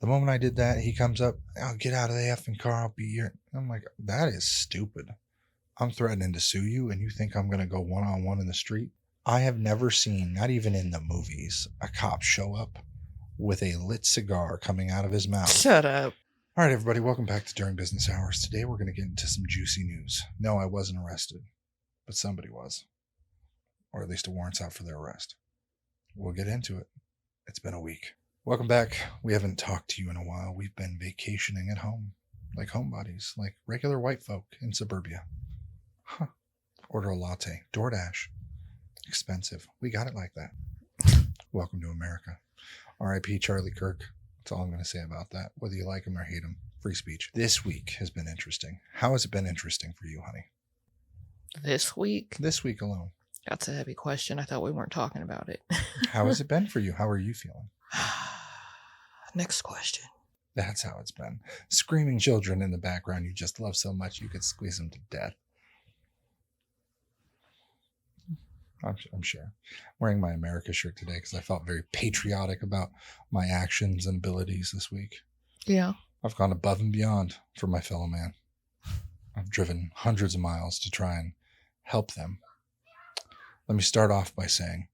The moment I did that, he comes up, "Oh, get out of the effing car. I'll be here." I'm like, that is stupid. I'm threatening to sue you, and you think I'm going to go one-on-one in the street? I have never seen, not even in the movies, a cop show up with a lit cigar coming out of his mouth. Shut up. All right, everybody, welcome back to During Business Hours. Today we're going to get into some juicy news. No, I wasn't arrested, but somebody was, or at least a warrant's out for their arrest. We'll get into it. It's been a week. Welcome back. We haven't talked to you in a while. We've been vacationing at home, like homebodies, like regular white folk in suburbia. Huh. Order a latte. DoorDash. Expensive. We got it like that. Welcome to America. R.I.P. Charlie Kirk. That's all I'm going to say about that. Whether you like him or hate him. Free speech. This week has been interesting. How has it been interesting for you, honey? This week? This week alone. That's a heavy question. I thought we weren't talking about it. How has it been for you? How are you feeling? Next question. That's how it's been. Screaming children in the background you just love so much you could squeeze them to death. I'm sure. I'm wearing my America shirt today because I felt very patriotic about my actions and abilities this week. Yeah. I've gone above and beyond for my fellow man. I've driven hundreds of miles to try and help them. Let me start off by saying,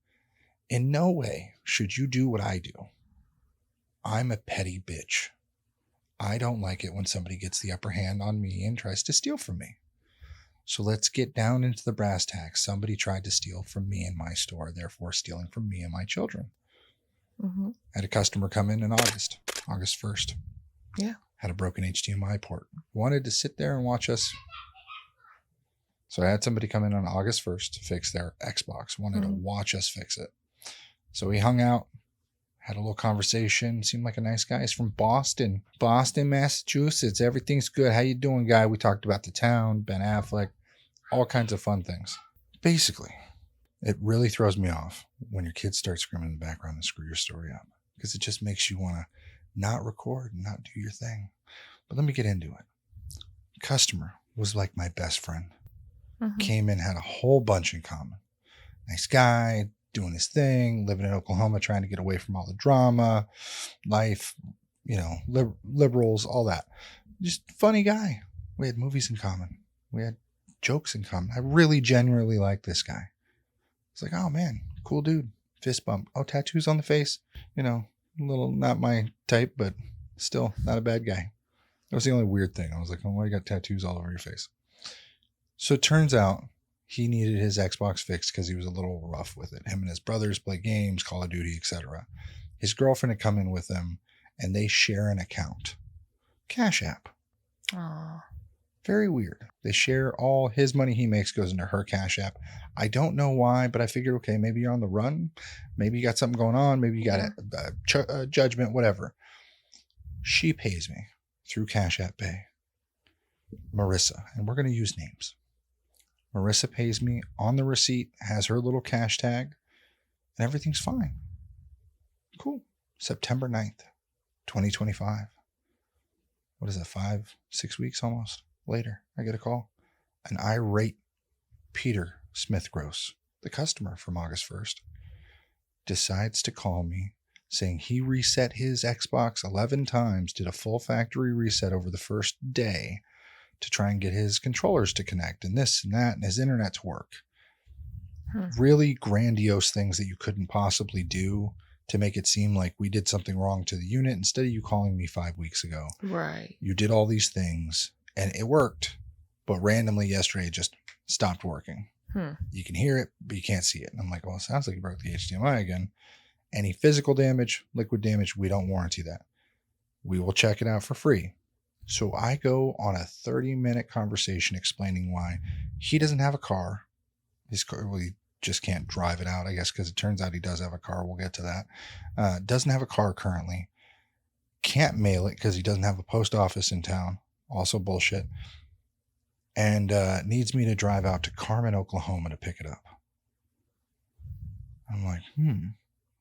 in no way should you do what I do. I'm a petty bitch. I don't like it when somebody gets the upper hand on me and tries to steal from me. So let's get down into the brass tacks. Somebody tried to steal from me in my store, therefore stealing from me and my children. Mm-hmm. Had a customer come in August 1st. Yeah. Had a broken HDMI port. Wanted to sit there and watch us. So I had somebody come in on August 1st to fix their Xbox. Wanted to watch us fix it. So we hung out. Had a little conversation. Seemed like a nice guy. He's from Boston, Massachusetts. Everything's good. How you doing, guy? We talked about the town, Ben Affleck, all kinds of fun things. Basically, it really throws me off when your kids start screaming in the background and screw your story up because it just makes you want to not record and not do your thing. But let me get into it. Customer was like my best friend. Mm-hmm. Came in, had a whole bunch in common. Nice guy, doing his thing, living in Oklahoma, trying to get away from all the drama, life, liberals, all that. Just funny guy. We had movies in common. We had jokes in common. I really genuinely like this guy. It's like, oh man, cool dude. Fist bump. Oh, tattoos on the face. A little not my type, but still not a bad guy. That was the only weird thing. I was like, oh, why you got tattoos all over your face? So it turns out he needed his Xbox fixed because he was a little rough with it. Him and his brothers play games, Call of Duty, etc. His girlfriend had come in with him, and they share an account. Cash App. Aww. Very weird. They share all his money he makes goes into her Cash App. I don't know why, but I figured, okay, maybe you're on the run. Maybe you got something going on. Maybe you got a judgment, whatever. She pays me through Cash App Pay. Marissa, and we're going to use names. Marissa pays me on the receipt, has her little cash tag, and everything's fine. Cool. September 9th, 2025. What is it, 5-6 weeks almost later? I get a call. An irate Peter Smithgross, the customer from August 1st, decides to call me saying he reset his Xbox 11 times, did a full factory reset over the first day to try and get his controllers to connect and this and that and his internet to work. Really grandiose things that you couldn't possibly do to make it seem like we did something wrong to the unit instead of you calling me 5 weeks ago. Right. You did all these things and it worked, but randomly yesterday it just stopped working. You can hear it, but you can't see it. And I'm like, well, it sounds like you broke the HDMI again. Any physical damage, liquid damage, we don't warranty that. We will check it out for free. So I go on a 30-minute conversation explaining why he doesn't have a car. His car, well, he just can't drive it out, I guess, because it turns out he does have a car. We'll get to that. Doesn't have a car currently. Can't mail it because he doesn't have a post office in town. Also bullshit. And needs me to drive out to Carmen, Oklahoma to pick it up. I'm like,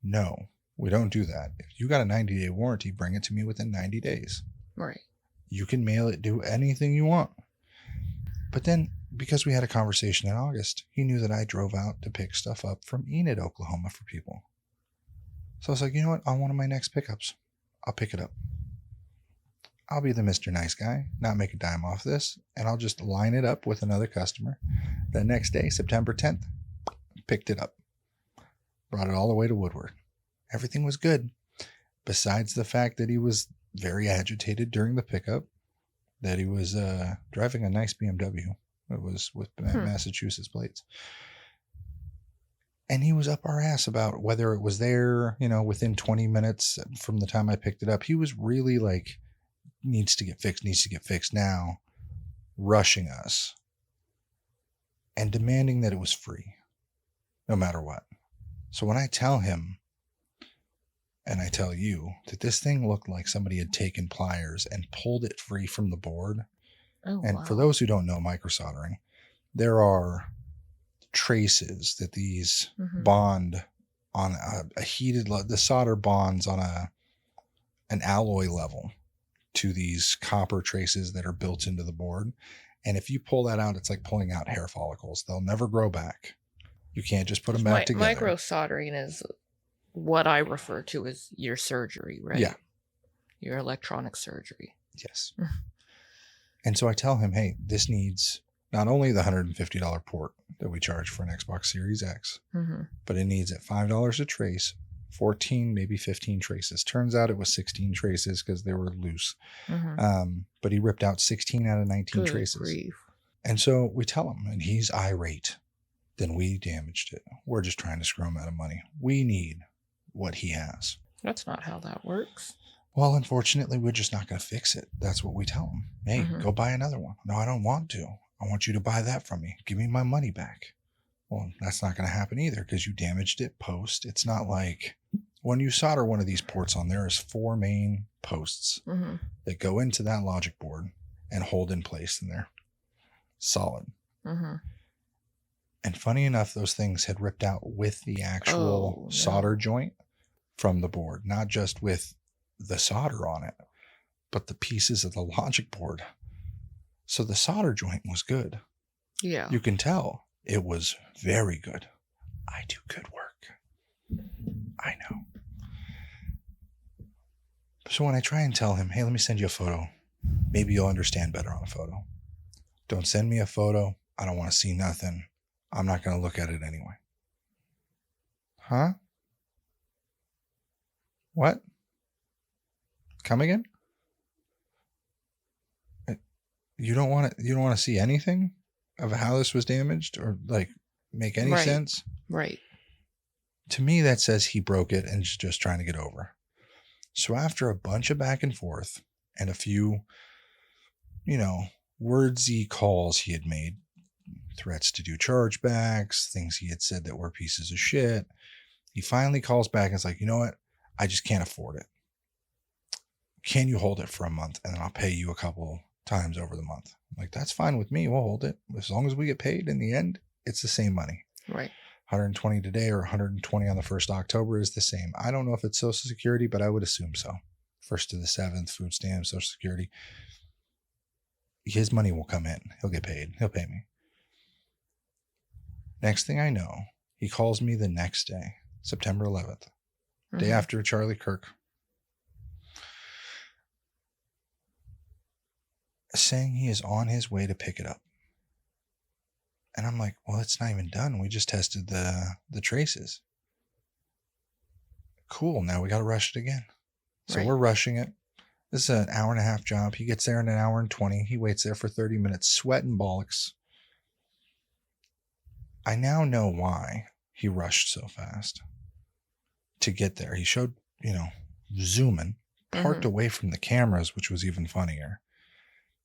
no, we don't do that. If you got a 90-day warranty, bring it to me within 90 days. Right. You can mail it, do anything you want. But then, because we had a conversation in August, he knew that I drove out to pick stuff up from Enid, Oklahoma for people. So I was like, you know what? On one of my next pickups, I'll pick it up. I'll be the Mr. Nice Guy, not make a dime off this, and I'll just line it up with another customer. The next day, September 10th, picked it up. Brought it all the way to Woodward. Everything was good, besides the fact that he was very agitated during the pickup, that he was driving a nice BMW. It was with Massachusetts plates. And he was up our ass about whether it was there, within 20 minutes from the time I picked it up. He was really like, needs to get fixed now, rushing us and demanding that it was free, no matter what. So when I tell him, and I tell you, that this thing looked like somebody had taken pliers and pulled it free from the board. Oh, and wow. For those who don't know microsoldering, there are traces that these bond on a heated, the solder bonds on an alloy level to these copper traces that are built into the board. And if you pull that out, it's like pulling out hair follicles. They'll never grow back. You can't just put them back together. Micro soldering is what I refer to as your surgery, right? Yeah. Your electronic surgery. Yes. And so I tell him, hey, this needs not only the $150 port that we charge for an Xbox Series X, but it needs at $5 a trace, 14, maybe 15 traces. Turns out it was 16 traces because they were loose. But he ripped out 16 out of 19 traces. Grief. And so we tell him, and he's irate. Then we damaged it. We're just trying to screw him out of money. We need what he has. That's not how that works. Well, unfortunately, we're just not going to fix it. That's what we tell him. Hey, go buy another one. No, I don't want to. I want you to buy that from me. Give me my money back. Well, that's not going to happen either because you damaged it post. It's not like when you solder one of these ports on, there is 4 main posts that go into that logic board and hold in place in there. Solid. And funny enough, those things had ripped out with the actual solder joint from the board, not just with the solder on it, but the pieces of the logic board. So the solder joint was good. Yeah. You can tell it was very good. I do good work. I know. So when I try and tell him, hey, let me send you a photo, maybe you'll understand better on a photo. Don't send me a photo. I don't want to see nothing. I'm not going to look at it anyway. Huh? What? Come again? You don't want to see anything of how this was damaged or like make any sense? Right. To me, that says he broke it and is just trying to get over. So after a bunch of back and forth and a few, wordsy calls he had made, threats to do chargebacks, things he had said that were pieces of shit, he finally calls back and is like, you know what? I just can't afford it. Can you hold it for a month and then I'll pay you a couple times over the month? I'm like, that's fine with me. We'll hold it. As long as we get paid in the end, it's the same money. Right. 120 today or 120 on the 1st of October is the same. I don't know if it's Social Security, but I would assume so. 1st to the 7th, food stamps, Social Security. His money will come in. He'll get paid. He'll pay me. Next thing I know, he calls me the next day, September 11th, day after Charlie Kirk, saying he is on his way to pick it up. And I'm like, well, it's not even done. We just tested the traces. Cool. Now we got to rush it again. So we're rushing it. This is an hour and a half job. He gets there in an hour and 20. He waits there for 30 minutes, sweating bollocks. I now know why he rushed so fast to get there. He showed, zooming, parked away from the cameras, which was even funnier.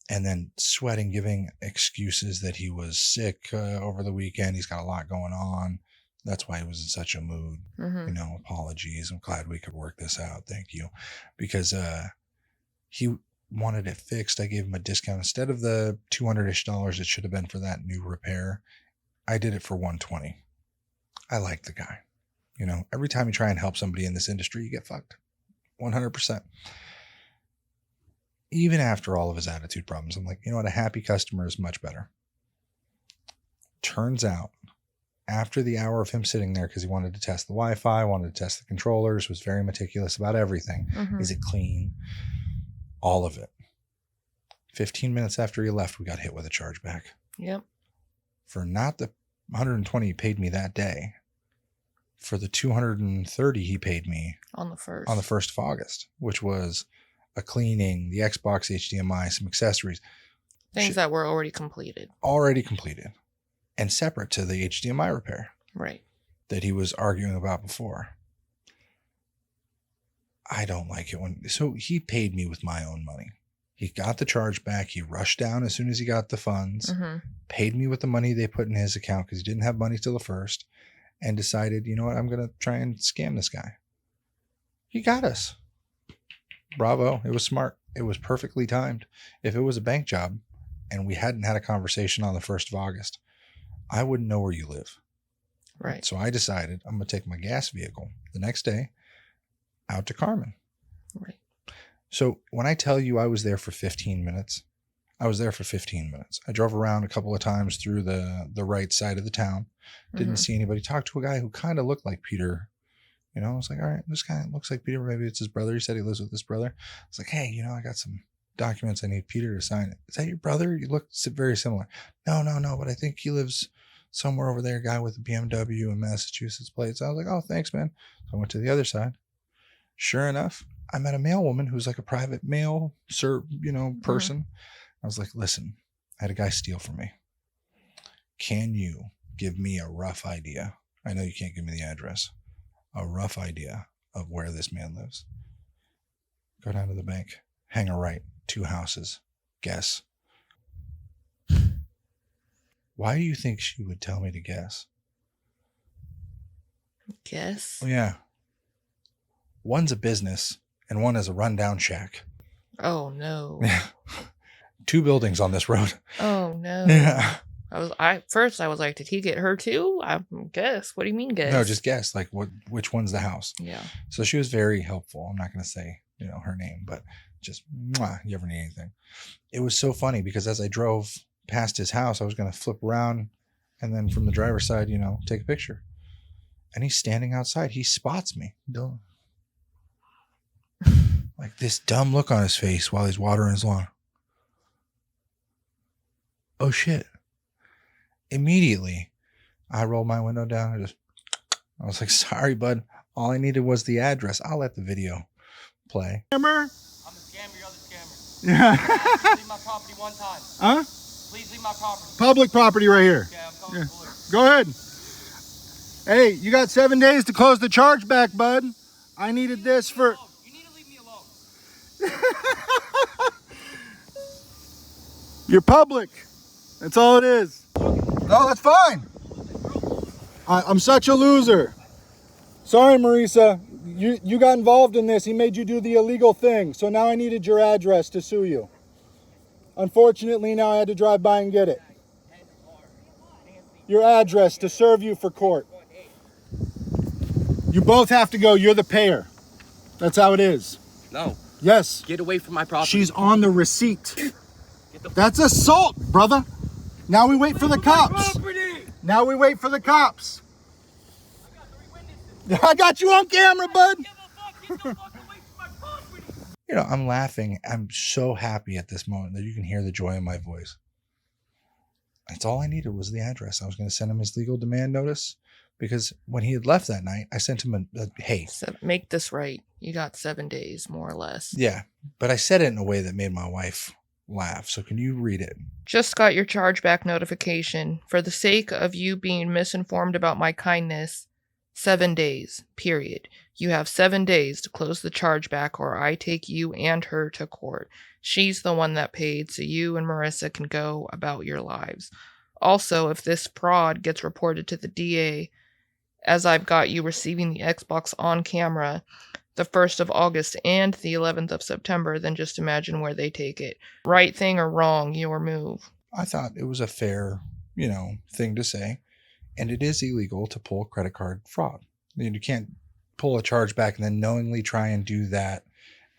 And then sweating, giving excuses that he was sick over the weekend. He's got a lot going on. That's why he was in such a mood. Apologies. I'm glad we could work this out. Thank you. Because he wanted it fixed. I gave him a discount. Instead of the $200-ish it should have been for that new repair, I did it for $120. I like the guy. Every time you try and help somebody in this industry, you get fucked. 100%. Even after all of his attitude problems, I'm like, you know what? A happy customer is much better. Turns out, after the hour of him sitting there, because he wanted to test the Wi-Fi, wanted to test the controllers, was very meticulous about everything. Is it clean? All of it. 15 minutes after he left, we got hit with a chargeback. Yep. For not the 120 he paid me that day, for the 230 he paid me On the 1st. on the 1st of August, which was a cleaning, the Xbox HDMI, some accessories. Things that were already completed. Already completed. And separate to the HDMI repair. Right. That he was arguing about before. I don't like it when... So he paid me with my own money. He got the charge back. He rushed down as soon as he got the funds. Mm-hmm. Paid me with the money they put in his account because he didn't have money till the 1st. And decided, you know what, I'm going to try and scam this guy. He got us. Bravo. It was smart. It was perfectly timed. If it was a bank job and we hadn't had a conversation on the 1st of August, I wouldn't know where you live. Right. So I decided I'm going to take my gas vehicle the next day out to Carmen. Right. So when I tell you I was there for 15 minutes, I was there for 15 minutes. I drove around a couple of times through the right side of the town. Didn't see anybody. Talked to a guy who kind of looked like Peter. You know, I was like, all right, this guy looks like Peter. Maybe it's his brother. He said he lives with his brother. I was like, hey, you know, I got some documents. I need Peter to sign it. Is that your brother? You look very similar. No, but I think he lives somewhere over there. A guy with a BMW in Massachusetts plates. I was like, oh, thanks, man. So I went to the other side. Sure enough, I met a mail woman who's like a private mail, person. I was like, listen, I had a guy steal from me. Can you give me a rough idea? I know you can't give me the address. A rough idea of where this man lives. Go down to the bank. Hang a right. 2 houses. Guess. Why do you think she would tell me to guess? Guess? Oh, yeah. One's a business and one is a rundown shack. Oh, no. Yeah. 2 buildings on this road. Oh, no. Yeah. First I was like, did he get her too? I guess. What do you mean guess? No, just guess. Like which one's the house? Yeah. So she was very helpful. I'm not going to say, her name, but just, you ever need anything. It was so funny because as I drove past his house, I was going to flip around and then from the driver's side, take a picture. And he's standing outside. He spots me. Like this dumb look on his face while he's watering his lawn. Oh, shit. Immediately, I rolled my window down. I was like, sorry, bud. All I needed was the address. I'll let the video play. Scammer? I'm a scammer, you're the scammer. Yeah. Please leave my property one time. Huh? Please leave my property. Public property right here. Okay, I'm calling the police. Go ahead. Hey, you got 7 days to close the charge back, bud. I needed this for... You need to leave me alone. You're public. That's all it is. No, that's fine. I'm such a loser. Sorry, Marisa. You got involved in this. He made you do the illegal thing. So now I needed your address to sue you. Unfortunately, now I had to drive by and get it. Your address to serve you for court. You both have to go. You're the payer. That's how it is. No. Yes. Get away from my property. She's on the receipt. That's assault, brother. Now we wait for the cops. Now we wait for the cops. I got you on camera, bud. I'm laughing. I'm so happy at this moment that you can hear the joy in my voice. That's all I needed was the address. I was going to send him his legal demand notice because when he had left that night, I sent him a hey. So make this right. You got 7 days, more or less. Yeah, but I said it in a way that made my wife laugh. So can you read it? Just got your chargeback notification. For the sake of you being misinformed about my kindness, 7 days, period. You have 7 days to close the chargeback or I take you and her to court. She's the one that paid, so you and Marissa can go about your lives. Also, if this fraud gets reported to the DA, as I've got you receiving the Xbox on camera the 1st of August and the 11th of September, then just imagine where they take it. Right thing or wrong, your move. I thought it was a fair, thing to say. And it is illegal to pull credit card fraud. You can't pull a charge back and then knowingly try and do that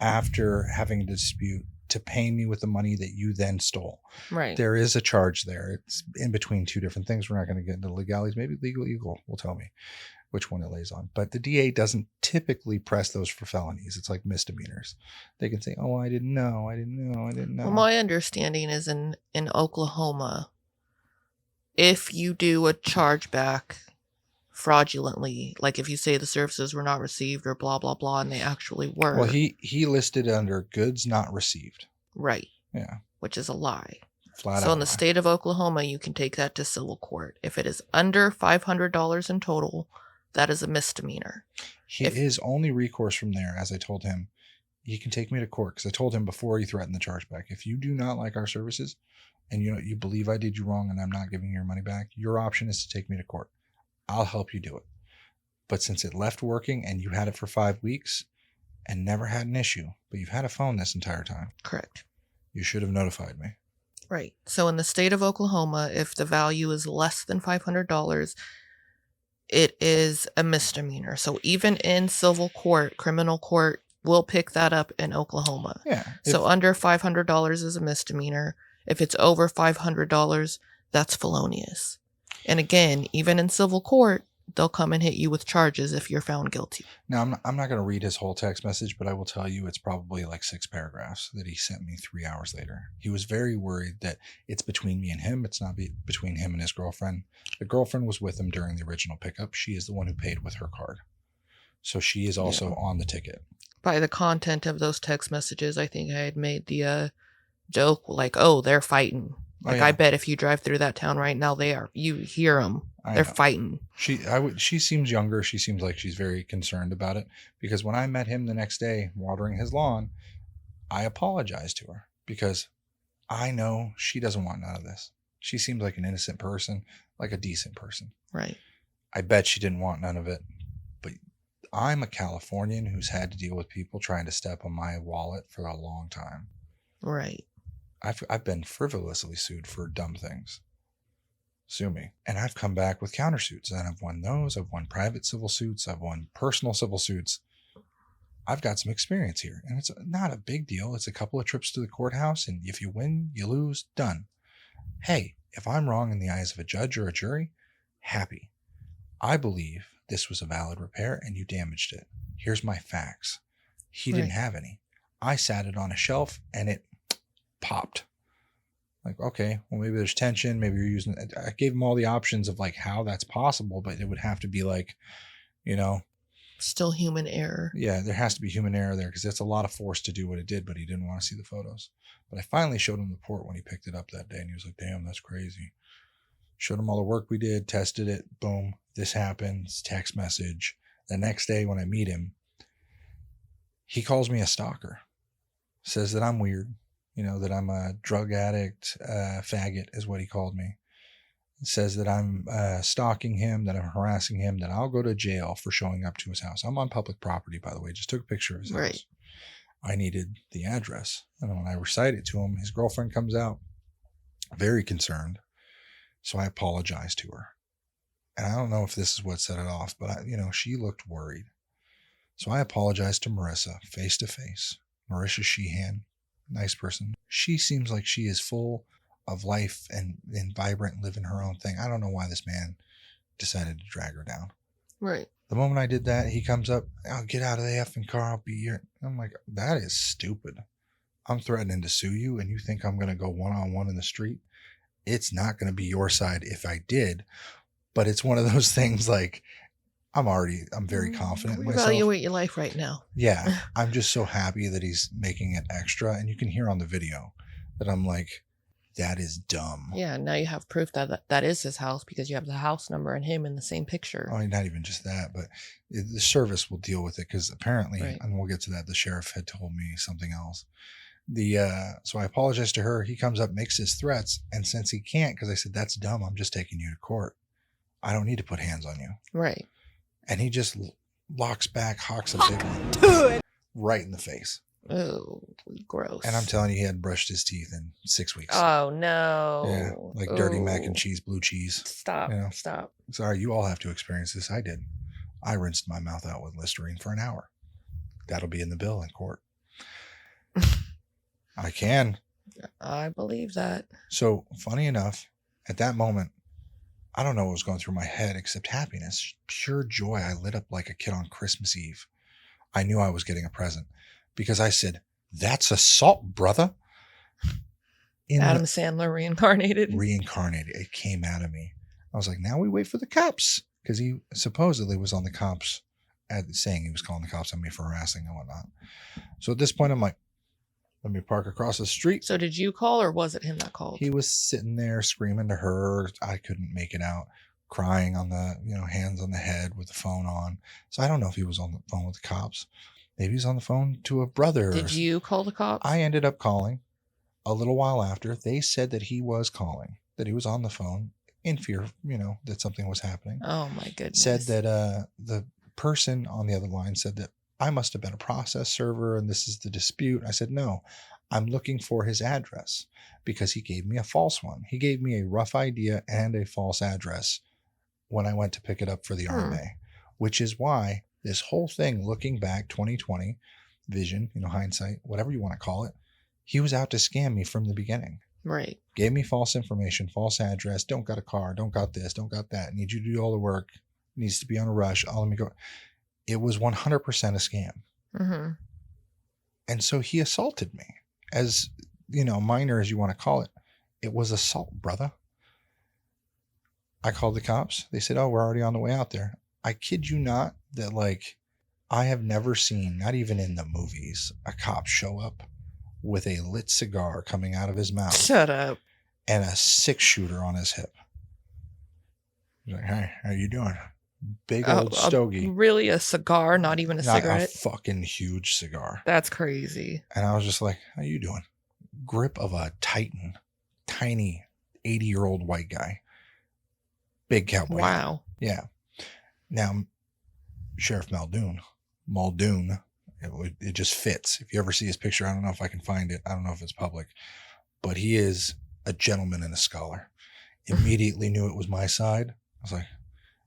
after having a dispute to pay me with the money that you then stole. Right. There is a charge there. It's in between 2 different things. We're not going to get into legalities. Maybe legal eagle will tell me. which one it lays on. But the DA doesn't typically press those for felonies. It's like misdemeanors. They can say, oh, I didn't know. Well, my understanding is in Oklahoma, if you do a chargeback fraudulently, like if you say the services were not received or blah, blah, blah, and they actually were. Well, he listed under goods not received. Right. Yeah. Which is a lie. Flat so out in the lie. state of Oklahoma, you can take that to civil court. If it is under $500 in total, that is a misdemeanor. His only recourse from there, as I told him, he can take me to court, because I told him before he threatened the chargeback, if you do not like our services and you believe I did you wrong and I'm not giving you your money back, your option is to take me to court. I'll help you do it. But since it left working and you had it for 5 weeks and never had an issue, but you've had a phone this entire time. Correct. You should have notified me. Right. So in the state of Oklahoma, if the value is less than $500, it is a misdemeanor. So even in civil court, criminal court will pick that up in Oklahoma. Yeah. So under $500 is a misdemeanor. If it's over $500, that's felonious. And again, even in civil court, they'll come and hit you with charges if you're found guilty. Now, I'm not going to read his whole text message, but I will tell you it's probably like 6 paragraphs that he sent me 3 hours later. He was very worried that it's between me and him. It's not between him and his girlfriend. The girlfriend was with him during the original pickup. She is the one who paid with her card. So she is also on the ticket. By the content of those text messages, I think I had made the joke like, oh, they're fighting. Like, I bet if you drive through that town right now, you hear them. They're fighting. She seems younger. She seems like she's very concerned about it, because when I met him the next day watering his lawn, I apologized to her because I know she doesn't want none of this. She seems like an innocent person, like a decent person. Right. I bet she didn't want none of it. But I'm a Californian who's had to deal with people trying to step on my wallet for a long time. Right. I've been frivolously sued for dumb things. Sue me. And I've come back with countersuits, and I've won those. I've won private civil suits. I've won personal civil suits. I've got some experience here, and it's not a big deal. It's a couple of trips to the courthouse, and if you win, you lose, done. Hey, if I'm wrong in the eyes of a judge or a jury, happy. I believe this was a valid repair, and you damaged it. Here's my facts. He didn't have any. I sat it on a shelf, and it popped. Like, okay, well, maybe there's tension. Maybe you're using it. I gave him all the options of like how that's possible, but it would have to be like, still human error. Yeah, there has to be human error there, because that's a lot of force to do what it did, but he didn't want to see the photos. But I finally showed him the report when he picked it up that day, and he was like, damn, that's crazy. Showed him all the work we did, tested it, boom, this happens, text message. The next day when I meet him, he calls me a stalker. Says that I'm weird. That I'm a drug addict, faggot is what he called me. Says that I'm stalking him, that I'm harassing him, that I'll go to jail for showing up to his house. I'm on public property, by the way. Just took a picture of his house. I needed the address. And when I recite it to him, his girlfriend comes out, very concerned. So I apologized to her. And I don't know if this is what set it off, but she looked worried. So I apologized to Marissa face to face. Marissa Sheehan. Nice person. She seems like she is full of life and vibrant, living her own thing. I don't know why this man decided to drag her down. Right. The moment I did that, he comes up, I'll get out of the effing car. I'll be here. I'm like, that is stupid. I'm threatening to sue you, and you think I'm going to go one-on-one in the street? It's not going to be your side if I did, but it's one of those things like, I'm very confident in myself. Evaluate your life right now. Yeah. I'm just so happy that he's making it extra. And you can hear on the video that I'm like, that is dumb. Yeah. Now you have proof that is his house, because you have the house number and him in the same picture. Oh, not even just that, but the service will deal with it, because apparently, and we'll get to that, the sheriff had told me something else. So I apologize to her. He comes up, makes his threats. And since he can't, because I said, that's dumb, I'm just taking you to court. I don't need to put hands on you. Right. And he just locks back, hawks a big one right in the face. Oh, gross. And I'm telling you, he hadn't brushed his teeth in 6 weeks. Oh, no. Yeah, like dirty mac and cheese, blue cheese. Stop. Stop. Sorry, you all have to experience this. I did. I rinsed my mouth out with Listerine for an hour. That'll be in the bill in court. I can. I believe that. So, funny enough, at that moment, I don't know what was going through my head except happiness, pure joy. I lit up like a kid on Christmas Eve. I knew I was getting a present because I said, "That's assault, brother." Adam Sandler reincarnated. It came out of me. I was like, now we wait for the cops, because he supposedly was on the cops, saying he was calling the cops on me for harassing and whatnot. So at this point, I'm like, let me park across the street. So did you call, or was it him that called? He was sitting there screaming to her. I couldn't make it out, crying on the, hands on the head with the phone on. So I don't know if he was on the phone with the cops. Maybe he's on the phone to a brother. Did you call the cops? I ended up calling. A little while after, they said that he was calling, that he was on the phone in fear, that something was happening. Oh my goodness. Said that the person on the other line said that I must have been a process server and this is the dispute. I said, no, I'm looking for his address because he gave me a false one. He gave me a rough idea and a false address when I went to pick it up for the RMA, which is why this whole thing, looking back, 2020 vision, hindsight, whatever you want to call it, he was out to scam me from the beginning. Right. Gave me false information, false address. Don't got a car. Don't got this. Don't got that. Need you to do all the work. Needs to be on a rush. Let me go. It was 100% a scam. Mm-hmm. And so he assaulted me. As, minor as you want to call it. It was assault, brother. I called the cops. They said, oh, we're already on the way out there. I kid you not that, I have never seen, not even in the movies, a cop show up with a lit cigar coming out of his mouth. Shut up. And a 6-shooter on his hip. He's like, hey, how you doing? Big old stogie. Really? A cigar? Not even a cigarette? A fucking huge cigar. That's crazy. And I was just like, how you doing? Grip of a Titan. Tiny 80-year-old white guy. Big cowboy. Wow. Yeah. Now, Sheriff Muldoon, it just fits. If you ever see his picture, I don't know if I can find it. I don't know if it's public, but he is a gentleman and a scholar. Immediately knew it was my side. I was like,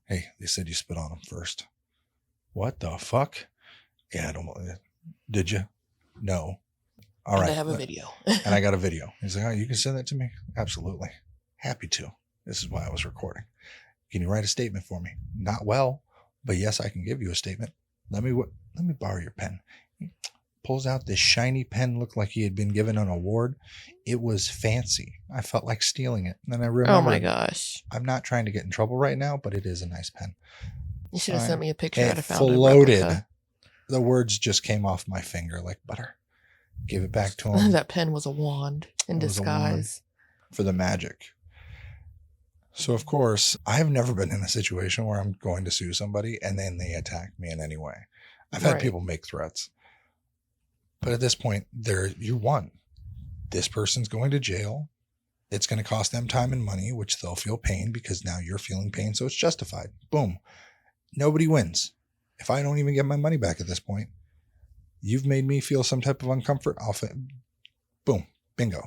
hey, they said you spit on him first. What the fuck? Yeah, I don't. Did you? No. All right. I have a video. And I got a video. He's like, oh, you can send that to me? Absolutely. Happy to. This is why I was recording. Can you write a statement for me? Not well, but yes, I can give you a statement. Let me borrow your pen. He pulls out this shiny pen, looked like he had been given an award. It was fancy. I felt like stealing it. And then I remembered, oh my gosh. I'm not trying to get in trouble right now, but it is a nice pen. You should have sent me a picture. It floated. The words just came off my finger like butter. Give it back to him. That pen was a wand in disguise. For the magic. So, of course, I have never been in a situation where I'm going to sue somebody and then they attack me in any way. I've had people make threats. But at this point, you won. This person's going to jail. It's going to cost them time and money, which they'll feel pain because now you're feeling pain, so it's justified. Boom. Nobody wins. If I don't even get my money back at this point, you've made me feel some type of uncomfort. Boom. Bingo.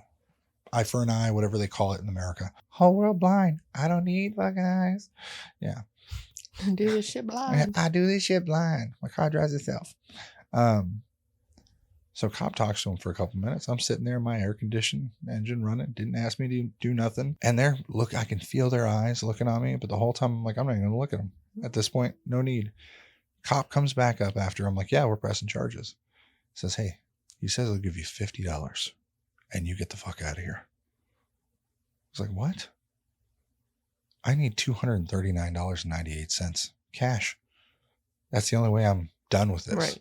Eye for an eye, whatever they call it in America. Whole world blind. I don't need fucking eyes. Yeah. Do this shit blind. I do this shit blind. My car drives itself. So cop talks to him for a couple minutes. I'm sitting there in my air conditioned engine running. Didn't ask me to do nothing. And I can feel their eyes looking on me. But the whole time I'm like, I'm not even going to look at them. At this point, no need. Cop comes back up after. I'm like, yeah, we're pressing charges. Says, hey, he says he'll give you $50 and you get the fuck out of here. I was like, what? I need $239.98 cash. That's the only way I'm done with this. Right.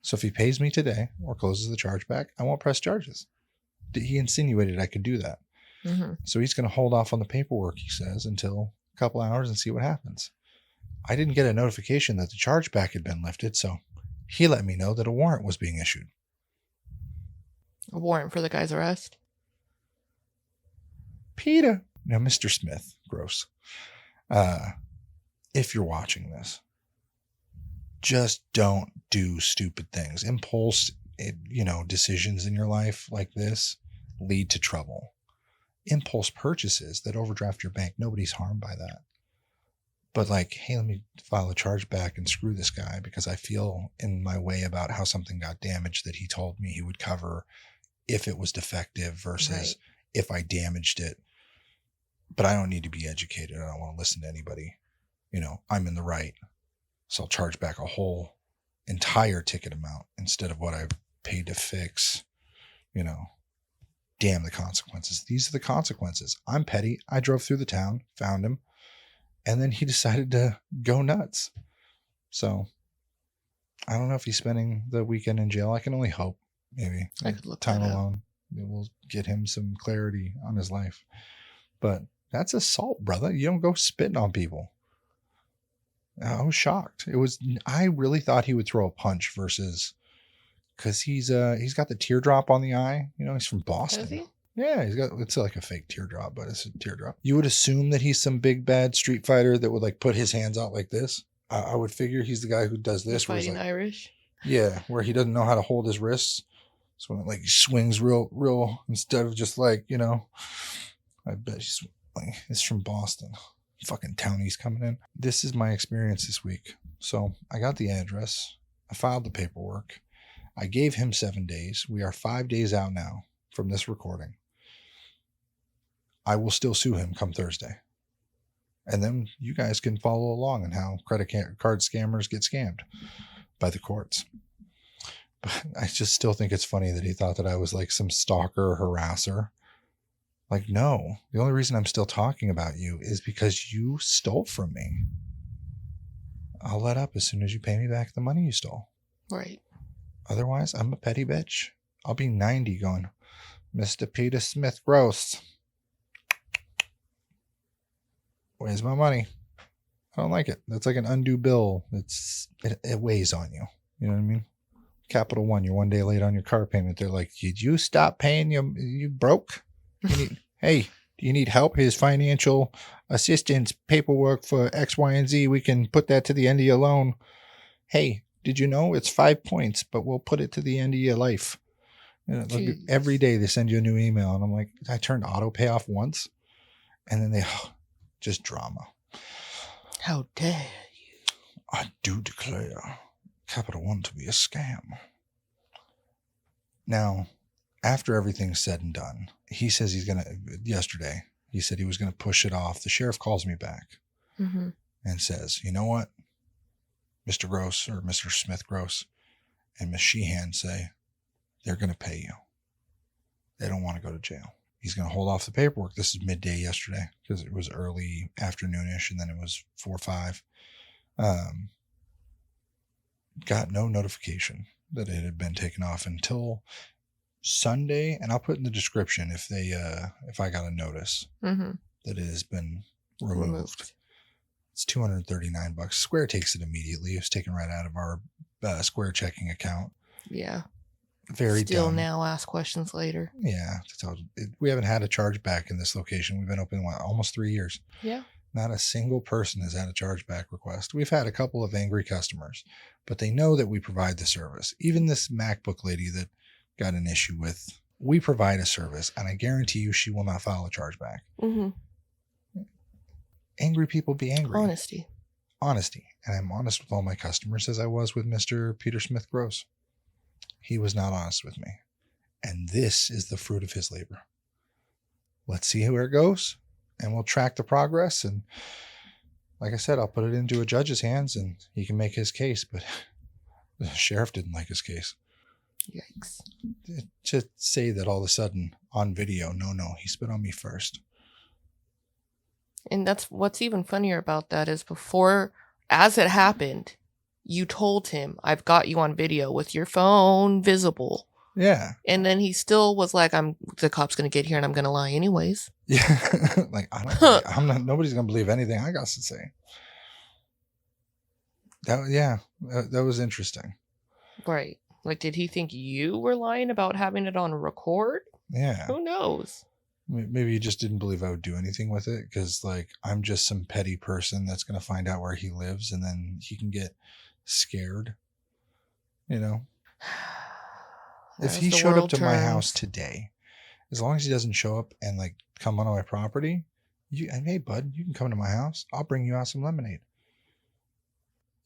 So if he pays me today or closes the charge back, I won't press charges. He insinuated I could do that. Mm-hmm. So he's going to hold off on the paperwork, he says, until a couple hours and see what happens. I didn't get a notification that the chargeback had been lifted, so he let me know that a warrant was being issued. A warrant for the guy's arrest? Peter. Now, Mr. Smith, gross. If you're watching this, just don't do stupid things. Impulse, decisions in your life like this lead to trouble. Impulse purchases that overdraft your bank, nobody's harmed by that. But hey, let me file a charge back and screw this guy because I feel in my way about how something got damaged that he told me he would cover if it was defective versus if I damaged it. but I don't need to be educated. I don't want to listen to anybody. I'm in the right. So I'll charge back a whole entire ticket amount instead of what I paid to fix. Damn the consequences. These are the consequences. I'm petty. I drove through the town, found him, and then he decided to go nuts. So I don't know if he's spending the weekend in jail. I can only hope. Maybe I could look time that up. alone will get him some clarity on his life. But that's assault, brother. You don't go spitting on people. I was shocked. I really thought he would throw a punch versus, because he's got the teardrop on the eye. He's from Boston. Has he? Yeah, it's like a fake teardrop, but it's a teardrop. You would assume that he's some big bad street fighter that would like put his hands out like this. I would figure he's the guy who does this. Fighting Irish. Yeah, where he doesn't know how to hold his wrists. So when he swings real instead of just I bet he's from Boston. Fucking townies coming in. This is my experience this week. So I got the address. I filed the paperwork. I gave him 7 days. We are 5 days out now from this recording. I will still sue him come Thursday. And then you guys can follow along on how credit card scammers get scammed by the courts. But I just still think it's funny that he thought that I was like some stalker or harasser. Like, no, the only reason I'm still talking about you is because you stole from me. I'll let up as soon as you pay me back the money you stole. Right. Otherwise, I'm a petty bitch. I'll be 90 going, Mr. Peter Smith Gross. Where's my money? I don't like it. That's like an undue bill. It weighs on you. You know what I mean? Capital One, you're 1 day late on your car payment. They're like, did you stop paying? You broke? Hey, do you need help? Here's financial assistance paperwork for X, Y, and Z. We can put that to the end of your loan. Hey, did you know it's 5 points, but we'll put it to the end of your life? Every day they send you a new email. And I'm like, I turned auto pay off once. And then just drama. How dare you? I do declare Capital One to be a scam. Now, after everything's said and done, he says yesterday, he said he was going to push it off. The sheriff calls me back and says, you know what? Mr. Gross or Mr. Smith Gross and Miss Sheehan say they're going to pay you. They don't want to go to jail. He's going to hold off the paperwork. This is midday yesterday because it was early afternoonish and then it was 4 or 5. Got no notification that it had been taken off until Sunday, and I'll put in the description if I got a notice that it has been removed. It's $239. Square takes it immediately. It was taken right out of our Square checking account. Yeah. Very Still dumb. now ask questions later. Yeah. We haven't had a chargeback in this location. We've been open almost 3 years. Yeah. Not a single person has had a chargeback request. We've had a couple of angry customers, but they know that we provide the service. Even this MacBook lady that got an issue with, we provide a service, and I guarantee you she will not file a chargeback. Angry people be angry. Honesty. And I'm honest with all my customers as I was with Mr. Peter Smith Gross. He was not honest with me. And this is the fruit of his labor. Let's see where it goes, and we'll track the progress. And like I said, I'll put it into a judge's hands and he can make his case, but the sheriff didn't like his case. Yikes. To say that all of a sudden on video, no, he spit on me first. And that's what's even funnier about that is before, as it happened, you told him, I've got you on video with your phone visible. Yeah. And then he still was like, the cop's going to get here and I'm going to lie anyways. Yeah. Like, nobody's going to believe anything I got to say. That was interesting. Right. Like, did he think you were lying about having it on record? Yeah. Who knows? Maybe he just didn't believe I would do anything with it because, like, I'm just some petty person that's going to find out where he lives and then he can get scared, you know? If he showed up to my house today, as long as he doesn't show up and, like, come onto my property, hey, bud, you can come to my house. I'll bring you out some lemonade.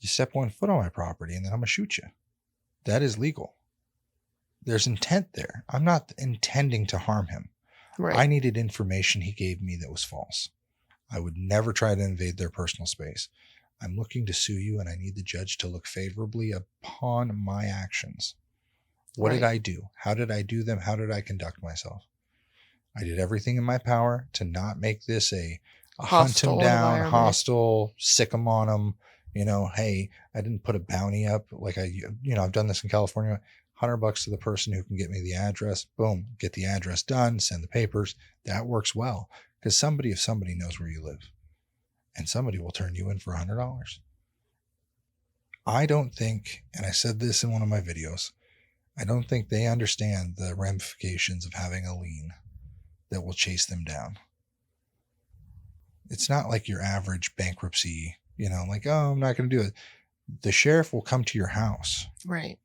You step 1 foot on my property and then I'm going to shoot you. That is legal. There's intent there. I'm not intending to harm him. Right. I needed information he gave me that was false. I would never try to invade their personal space. I'm looking to sue you, and I need the judge to look favorably upon my actions. What did Right. I do? How did I do them? How did I conduct myself? I did everything in my power to not make this a hunt him Hostile down, environment. hostile, sick him on him. Hey, I didn't put a bounty up like I've done this in California. $100 to the person who can get me the address. Boom, get the address done, send the papers. That works well because if somebody knows where you live, and somebody will turn you in for $100. I don't think, and I said this in one of my videos, I don't think they understand the ramifications of having a lien that will chase them down. It's not like your average bankruptcy, like, oh, I'm not going to do it. The sheriff will come to your house, Right.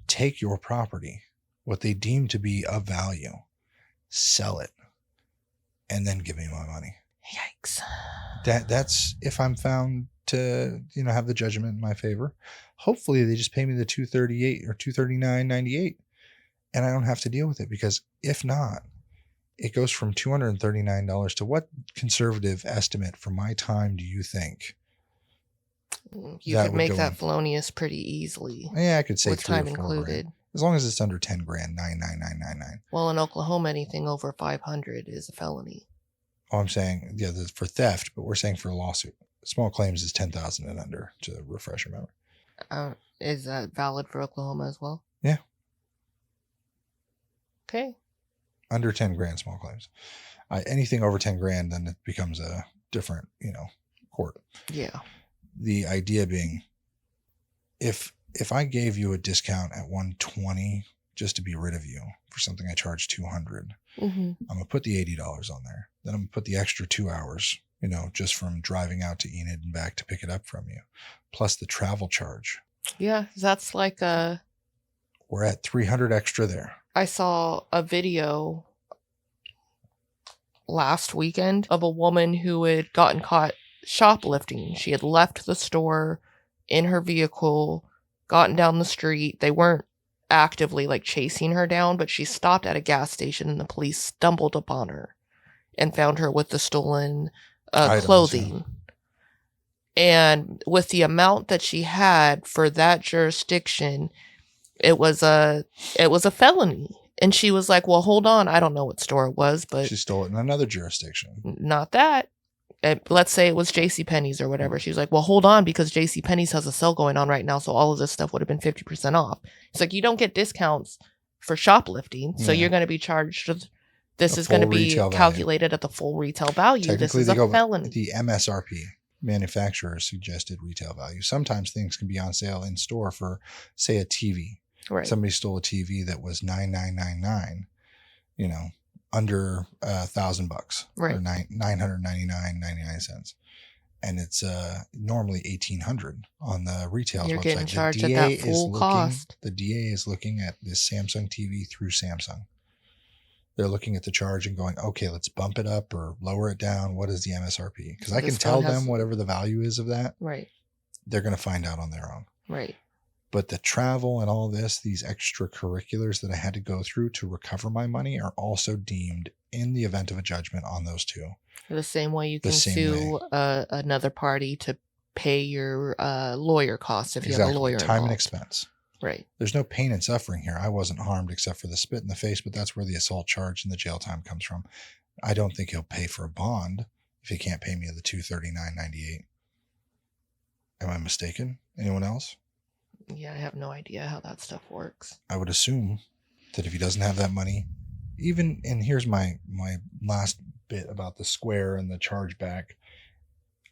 take your property, what they deem to be of value, sell it, and then give me my money. Yikes. That's if I'm found to, have the judgment in my favor. Hopefully they just pay me the $238 or $239.98 and I don't have to deal with it, because if not, it goes from $239 to what conservative estimate for my time do you think? You That could would make go that in. felonious pretty easily Yeah, I could say with 3 or time 4 included. grand. As long as it's under 10 grand, 99999. Well, in Oklahoma, anything over 500 is a felony. Oh, I'm saying, yeah, that's for theft, but we're saying for a lawsuit. Small claims is 10,000 and under, to refresh your memory. Is that valid for Oklahoma as well? Yeah. Okay. Under 10 grand, small claims. Anything over 10 grand, then it becomes a different, court. Yeah. The idea being, if I gave you a discount at 120 just to be rid of you for something I charged 200, Mm-hmm. I'm gonna put the $80 on there. Then I'm gonna put the extra 2 hours, just from driving out to Enid and back to pick it up from you, plus the travel charge. Yeah, that's like We're at 300 extra there. I saw a video last weekend of a woman who had gotten caught shoplifting. She had left the store in her vehicle, gotten down the street. They weren't actively like chasing her down, but she stopped at a gas station and the police stumbled upon her and found her with the stolen Items, clothing. And with the amount that she had for that jurisdiction, it was a felony. And she was like, well, hold on. I don't know what store it was, but She stole it in another jurisdiction. not that. Let's say it was JCPenney's or whatever. She was like, well, hold on, because JCPenney's has a sale going on right now, so all of this stuff would have been 50% off. It's like, you don't get discounts for shoplifting, so Yeah. you're going to be charged with, this A is going to full be retail value. calculated at the full retail value. This Technically, is they a go felony. the MSRP, manufacturer's suggested retail value. Sometimes things can be on sale in store for, say, a TV. Right. Somebody stole a TV that was $9,999, under $1,000, Right. or $999.99, and it's normally $1,800 on the retail You're website. getting charged at that full cost. The DA is looking at this Samsung TV through Samsung. They're looking at the charge and going, okay, let's bump it up or lower it down. What is the MSRP? Because I can This tell one has- them whatever the value is of that. Right. They're going to find out on their own. Right. But the travel and all this, these extracurriculars that I had to go through to recover my money, are also deemed in the event of a judgment on those two. The same way you The can same sue another party to pay your lawyer costs if you have a lawyer Time and involved. expense. Right. There's no pain and suffering here. I wasn't harmed except for the spit in the face, but that's where the assault charge and the jail time comes from. I don't think he'll pay for a bond if he can't pay me the $239.98. Am I mistaken? Anyone else? Yeah, I have no idea how that stuff works. I would assume that if he doesn't have that money, even, and here's my last bit about the square and the chargeback,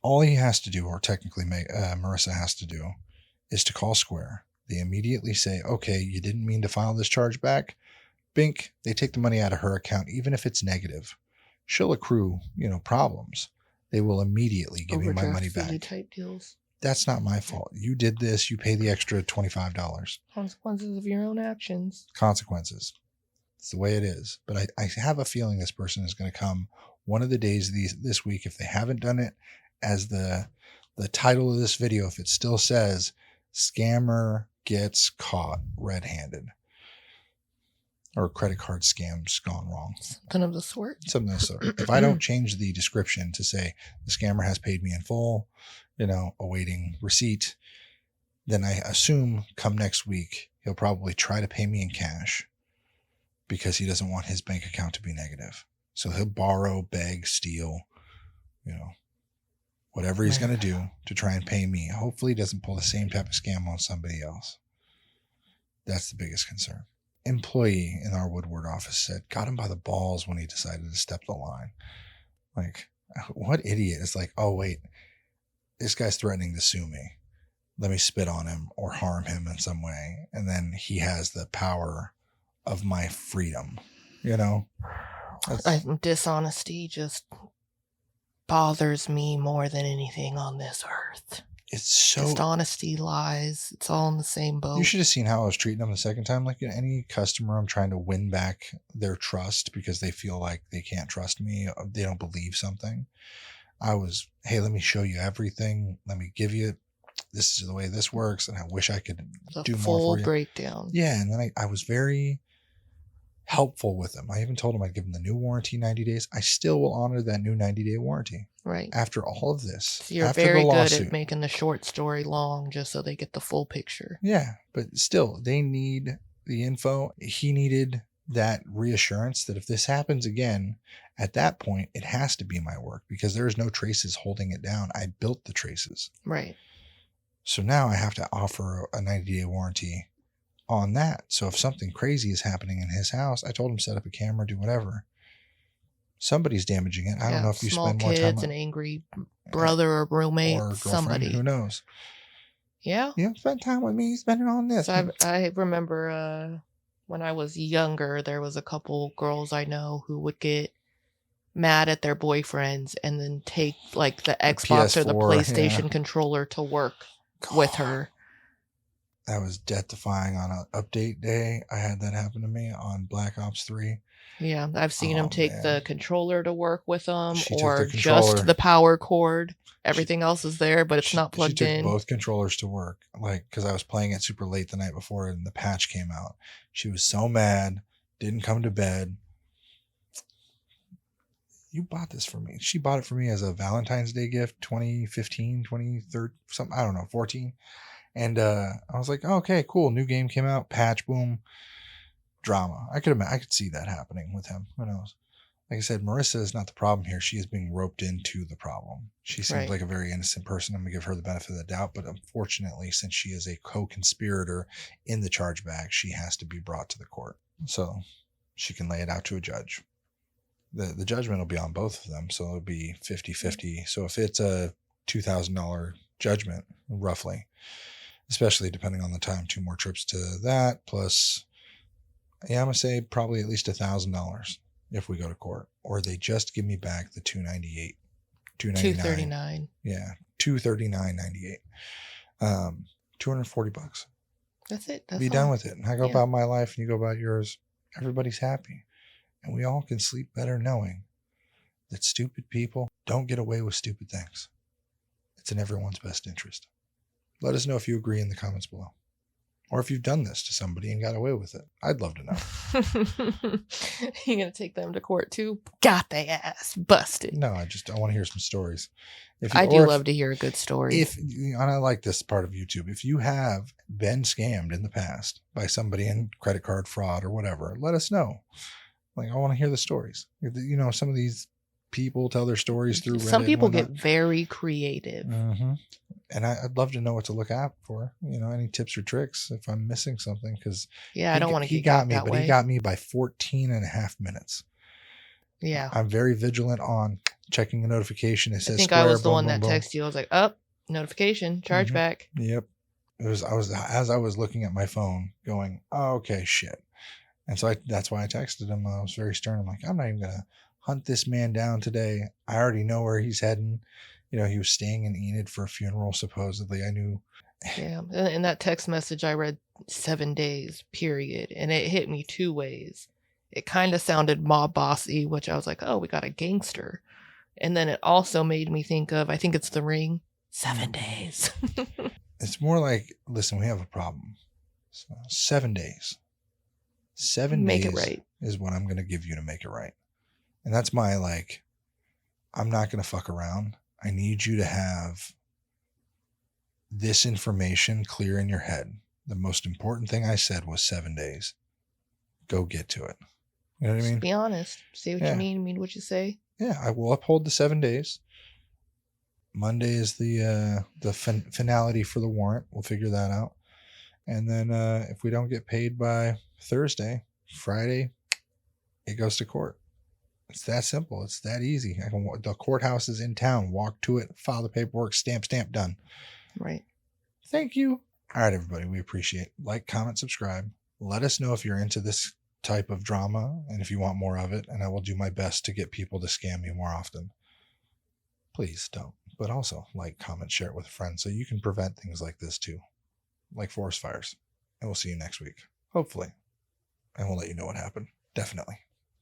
all he has to do, or technically Marissa has to do, is to call Square. They immediately say, okay, you didn't mean to file this charge back. Bink, they take the money out of her account, even if it's negative. She'll accrue, problems. They will immediately give me my money Overdraft fee back. type deals. That's not my fault. You did this. You pay the extra $25. Consequences of your own actions. Consequences. It's the way it is. But I have a feeling this person is going to come one of the days this week, if they haven't done it, as the title of this video, if it still says, scammer gets caught red-handed. or credit card scams gone wrong. Something of the sort. Something of the sort. If I don't change the description to say the scammer has paid me in full, awaiting receipt, then I assume come next week, he'll probably try to pay me in cash because he doesn't want his bank account to be negative. So he'll borrow, beg, steal, whatever he's going to do to try and pay me. Hopefully he doesn't pull the same type of scam on somebody else. That's the biggest concern. Employee in our Woodward office said, got him by the balls when he decided to step the line. Like, what idiot is like, oh, wait, this guy's threatening to sue me. Let me spit on him or harm him in some way. And then he has the power of my freedom, Dishonesty just bothers me more than anything on this earth. It's so dishonesty, lies. It's all in the same boat. You should have seen how I was treating them the second time. Like any customer, I'm trying to win back their trust because they feel like they can't trust me. They don't believe something. Hey, let me show you everything. Let me give you, this is the way this works. And I wish I could do more for you. Full breakdown. Yeah. And then I was very helpful with them. I even told them I'd give them the new warranty 90 days. I still will honor that new 90-day warranty. Right. After all of this. So you're after very the good lawsuit. at making the short story long just so they get the full picture. Yeah. But still, they need the info. He needed that reassurance that if this happens again, at that point, it has to be my work because there's no traces holding it down. I built the traces. Right. So now I have to offer a 90-day warranty on that. So if something crazy is happening in his house, I told him set up a camera, do whatever. Somebody's damaging it. I don't know if you spend more time. Small kids, an angry brother or roommate, or somebody. Who knows? Yeah. You don't spend time with me, spend it on this. So I remember when I was younger, there was a couple girls I know who would get mad at their boyfriends and then take like the Xbox or the PlayStation controller to work with her. That was death defying on an update day. I had that happen to me on Black Ops 3. Yeah, I've seen them take the controller to work with them or the just the power cord. Everything else is there, but it's not plugged in. She took both controllers to work, like because I was playing it super late the night before and the patch came out. She was so mad, didn't come to bed. You bought this for me. She bought it for me as a Valentine's Day gift, 2015, 2013, something, I don't know, 14. And I was like, oh, okay, cool. New game came out, patch, boom, drama. I could see that happening with him. Who knows? Like I said, Marissa is not the problem here. She is being roped into the problem. She seems like a very innocent person. I'm going to give her the benefit of the doubt. But unfortunately, since she is a co-conspirator in the chargeback, she has to be brought to the court so she can lay it out to a judge. The judgment will be on both of them. So it'll be 50-50. So if it's a $2,000 judgment, roughly, especially depending on the time, 2 more trips to that, plus, I'm going to say probably at least $1,000 if we go to court, or they just give me back the $298, $239. Yeah, $239.98. $240. That's it. Be done with it. And I go about my life and you go about yours. Everybody's happy. And we all can sleep better knowing that stupid people don't get away with stupid things. It's in everyone's best interest. Let us know if you agree in the comments below. Or if you've done this to somebody and got away with it. I'd love to know. You're going to take them to court too? Got they ass busted. No, I want to hear some stories. I do love to hear a good story. And I like this part of YouTube. If you have been scammed in the past by somebody in credit card fraud or whatever, let us know. Like, I want to hear the stories. Some of these people tell their stories through Reddit. Some people get very creative. Mm-hmm. And I'd love to know what to look out for. Any tips or tricks if I'm missing something. Because I don't want to get he got me, that but way. he got me by 14 and a half minutes. Yeah. I'm very vigilant on checking a notification. It says I think square, I was the boom, one boom, that boom. texted you. I was like, notification, chargeback. Yep. As I was looking at my phone going, oh, okay, shit. And so that's why I texted him. I was very stern. I'm like, I'm not even going to hunt this man down today. I already know where he's heading. He was staying in Enid for a funeral, supposedly. I knew. Yeah. In that text message, I read 7 days, period. And it hit me 2 ways. It kind of sounded mob bossy, which I was like, oh, we got a gangster. And then it also made me think of, I think it's The Ring, 7 days. It's more like, listen, we have a problem. So 7 days. 7 Make days it right. is what I'm going to give you to make it right. And that's my, like, I'm not going to fuck around. I need you to have this information clear in your head. The most important thing I said was 7 days. Go get to it. You know what I mean? Just be honest. Say what Yeah. you mean what you say. Yeah, I will uphold the 7 days. Monday is the finality for the warrant. We'll figure that out. And then if we don't get paid by Thursday, Friday, it goes to court. It's that simple. It's that easy. The courthouse is in town. Walk to it, file the paperwork, stamp, done. Right. Thank you. All right, everybody. We appreciate it. Like, comment, subscribe. Let us know if you're into this type of drama and if you want more of it. And I will do my best to get people to scam me more often. Please don't. But also like, comment, share it with a friend so you can prevent things like this too, like forest fires. And we'll see you next week, hopefully. And we'll let you know what happened. Definitely.